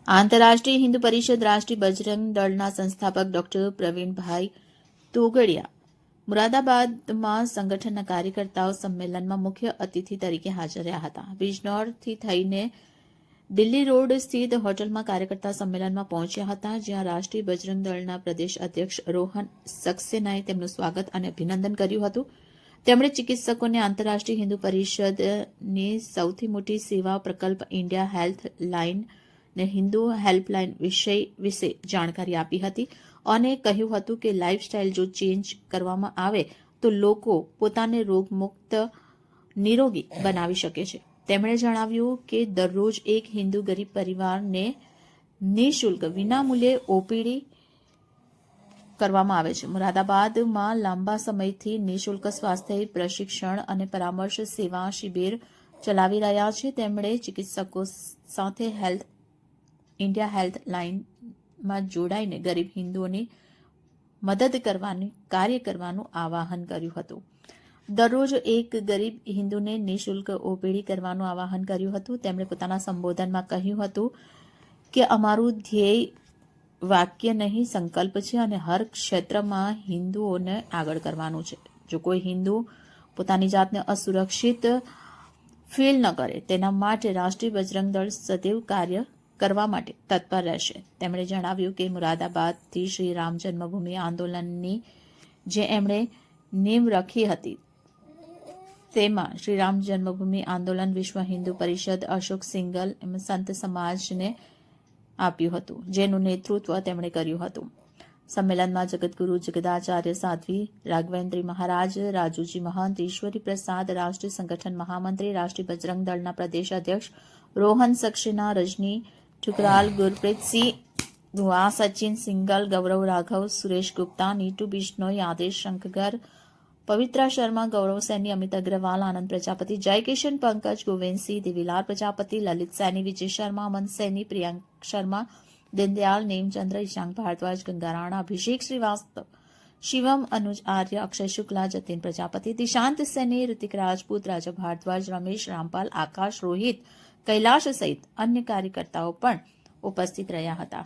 આંતરરાષ્ટ્રીય હિન્દુ પરિષદ રાષ્ટ્રીય બજરંગ દળના સંસ્થાપક ડોક્ટર પ્રવીણભાઈ તોગડિયા મુરાદાબાદમાં સંગઠનના કાર્યકર્તાઓ સંમેલનમાં મુખ્ય અતિથિ તરીકે હાજર રહ્યા હતા. બિજનૌરથી થઈને દિલ્હી રોડ સ્થિત હોટલમાં કાર્યકર્તા સંમેલનમાં પહોંચ્યા હતા, જ્યાં રાષ્ટ્રીય બજરંગ દળના પ્રદેશ અધ્યક્ષ રોહન સક્સેનાએ તેમનું સ્વાગત અને અભિનંદન કર્યું હતું. તેમણે ચિકિત્સકોને આંતરરાષ્ટ્રીય હિન્દુ પરિષદની સૌથી મોટી સેવા પ્રકલ્પ ઇન્ડિયા હેલ્થ લાઇન ને હિન્દુ હેલ્પલાઇન વિશે જાણકારી આપી હતી અને કહ્યું હતું કે લાઇફસ્ટાઇલ જો ચેન્જ કરવામાં આવે તો લોકો પોતાને રોગમુક્ત નિરોગી બનાવી શકે છે. તેમણે જણાવ્યું કે દરરોજ એક હિન્દુ ગરીબ પરિવારને નિઃશુલ્ક વિનામૂલ્યે ઓપીડી કરવામાં આવે છે. મુરાદાબાદમાં લાંબા સમયથી નિઃશુલ્ક સ્વાસ્થ્ય પ્રશિક્ષણ અને પરામર્શ સેવા શિબિર ચલાવી રહ્યા છે. તેમણે ચિકિત્સકો સાથે ઇન્ડિયા હેલ્થ લાઇનમાં જોડાઈને ગરીબ હિન્દુઓની મદદ કરવાની કાર્ય કરવાનું આહવાન કર્યું હતું. દરરોજ એક ગરીબ હિન્દુને નિઃશુલ્ક ઓપીડી કરવાનું આહવાન કર્યું હતું. તેમણે પોતાના સંબોધનમાં કહ્યું હતું કે અમારું ધ્યેય વાક્ય નહીં સંકલ્પ છે અને હર ક્ષેત્રમાં હિન્દુઓને આગળ કરવાનું છે. જો કોઈ હિન્દુ પોતાની જાતને અસુરક્ષિત ફીલ ન કરે તેના માટે રાષ્ટ્રીય બજરંગ દળ સદૈવ કાર્ય કરવા માટે તત્પર રહેશે. તેમણે જણાવ્યું કે મુરાદાબાદથી શ્રી રામ જન્મભૂમિ આંદોલનની જે એમણે નીમ રાખી હતી તેમાં શ્રી રામ જન્મભૂમિ આંદોલન વિશ્વ હિન્દુ પરિષદ અશોક સિંગલ સંત સમાજને આપ્યું હતું, જેનું નેતૃત્વ તેમણે કર્યું હતું. સંમેલનમાં જગતગુરુ જગદાચાર્ય સાધ્વી રાઘવેન્દ્રી મહારાજ, રાજુજી મહંત, ઈશ્વરી પ્રસાદ, રાષ્ટ્રીય સંગઠન મહામંત્રી, રાષ્ટ્રીય બજરંગ દળના પ્રદેશ અધ્યક્ષ રોહન સક્સેના, રજની ठुकराल, गुरप्रीत सिंह दुआ, सचिन सिंगल, गौरव राघव, सुरेश गुप्ता, नीटू बिश्नोई, आदेश शंकगर, पवित्रा शर्मा, गौरव सैनी, अमित अग्रवाल, आनंद प्रजापति, जयकिशन पंकज, गोविंद सिंह, दिविलाल प्रजापति, ललित सैनी, विजय शर्मा, अमन सैनी, प्रियंक शर्मा, दीनदयाल, नेमचंद्र, ईशांक भारद्वाज, गंगा राणा, अभिषेक श्रीवास्तव, शिवम, अनुज आर्य, अक्षय शुक्ला, जतिन प्रजापति, दिशांत सैनी, ऋतिक राजपूत, राजा भारद्वाज, रमेश रामपाल, आकाश, रोहित, कैलाश सहित अन्य कार्यकर्ताओं પણ ઉપસ્થિત રહ્યા હતા.